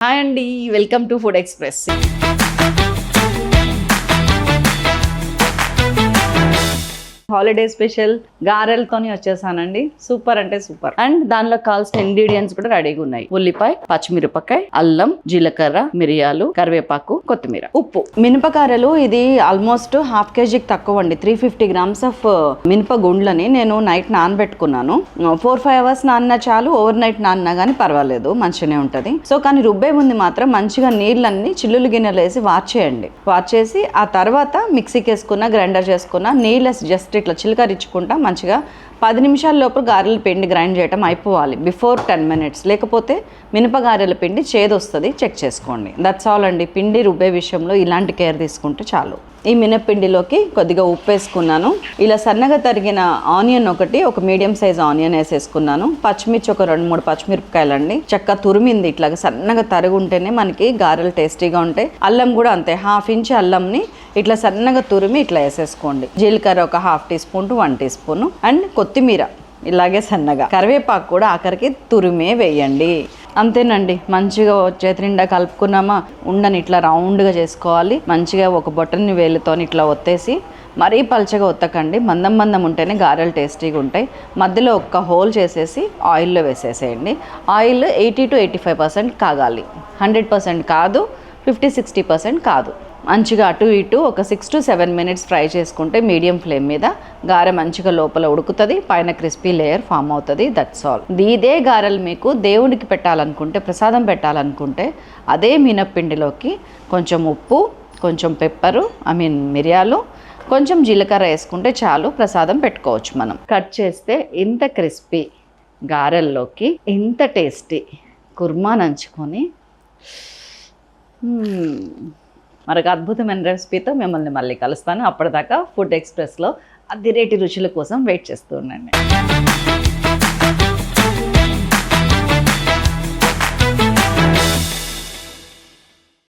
Hi అండి, welcome to Food Express. Holiday special గారెలతోని వచ్చేసానండి. సూపర్ అంటే సూపర్. అండ్ దానిలో కావాల్సిన ఇంగ్రీడియంట్స్ కూడా రెడీగా ఉన్నాయి. ఉల్లిపాయ, పచ్చిమిరపకాయ, అల్లం, జీలకర్ర, మిరియాలు, కరివేపాకు, కొత్తిమీర, ఉప్పు. మినపకారెలు ఇది ఆల్మోస్ట్ హాఫ్ కేజీకి తక్కువ అండి. 350 grams ఆఫ్ మినప గుండ్లని నేను నైట్ నానబెట్టుకున్నాను. 4-5 hours నాన్న చాలు, ఓవర్ నైట్ నాన్న కానీ పర్వాలేదు, మంచిగానే ఉంటుంది. సో కానీ రుబ్బే ముందు మాత్రం మంచిగా నీళ్ళన్ని చిల్లులు గిన్నెలు వేసి వార్చేసి ఆ తర్వాత మిక్సీకి వేసుకున్న, గ్రైండర్ చేసుకున్న, నీళ్ళ జస్ట్ ఇట్లా చిలకరించుకుంటా మంచిగా 10 నిమిషాల లోపు గారెల పిండి గ్రైండ్ చేయడం అయిపోవాలి, బిఫోర్ 10 minutes. లేకపోతే మినప గారెల పిండి చేదొస్తుంది, చెక్ చేసుకోండి. దట్స్ ఆల్ అండి. పిండి రుబ్బే విషయంలో ఇలాంటి కేర్ తీసుకుంటే చాలు. ఈ మినప్పిండిలోకి కొద్దిగా ఉప్పు వేసుకున్నాను. ఇలా సన్నగా తరిగిన ఆనియన్ ఒక మీడియం సైజ్ ఆనియన్ వేసేసుకున్నాను. పచ్చిమిర్చి ఒక 2-3 పచ్చిమిరపకాయలు అండి, చక్కగా తురిమింది. ఇట్లాగా సన్నగా తరుగుంటేనే మనకి గారెలు టేస్టీగా ఉంటాయి. అల్లం కూడా అంతే, 1/2 inch అల్లంని ఇట్లా సన్నగా తురిమి ఇట్లా వేసేసుకోండి. జీలకర్ర ఒక 1/2 teaspoon to 1 teaspoon. అండ్ కొత్తిమీర ఇలాగే సన్నగా, కరివేపాకు కూడా ఆఖరికి తురిమే వేయండి. అంతేనండి. మంచిగా చేతి నిండా కలుపుకున్నామా, ఉండని ఇట్లా రౌండ్గా చేసుకోవాలి. మంచిగా ఒక బొట్టని వేలుతో ఇట్లా ఒత్తేసి, మరీ పల్చగా ఒత్తకండి, మందం ఉంటేనే గారెలు టేస్టీగా ఉంటాయి. మధ్యలో ఒక హోల్ చేసేసి ఆయిల్లో వేసేసేయండి. ఆయిల్ 80 to 85% కాగాలి, 100% కాదు, 50-60% కాదు. మంచిగా అటు ఇటు ఒక 6 to 7 minutes ఫ్రై చేసుకుంటే మీడియం ఫ్లేమ్ మీద గారె మంచిగా లోపల ఉడుకుతుంది, పైన క్రిస్పీ లేయర్ ఫామ్ అవుతుంది. That's all. ఇదే గారెలు మీకు దేవుడికి పెట్టాలనుకుంటే, ప్రసాదం పెట్టాలనుకుంటే, అదే మినప్పిండిలోకి కొంచెం ఉప్పు, కొంచెం పెప్పరు, మిరియాలు, కొంచెం జీలకర్ర వేసుకుంటే చాలు, ప్రసాదం పెట్టుకోవచ్చు మనం. కట్ చేస్తే ఇంత క్రిస్పీ గారెల్లోకి ఇంత టేస్టీ కుర్మా నంచుకొని మరొక అద్భుతమైన రెసిపీతో మిమ్మల్ని మళ్ళీ కలుస్తాను. అప్పటిదాకా ఫుడ్ ఎక్స్ప్రెస్లో అదిరేటి రుచుల కోసం వెయిట్ చేస్తూ ఉండండి.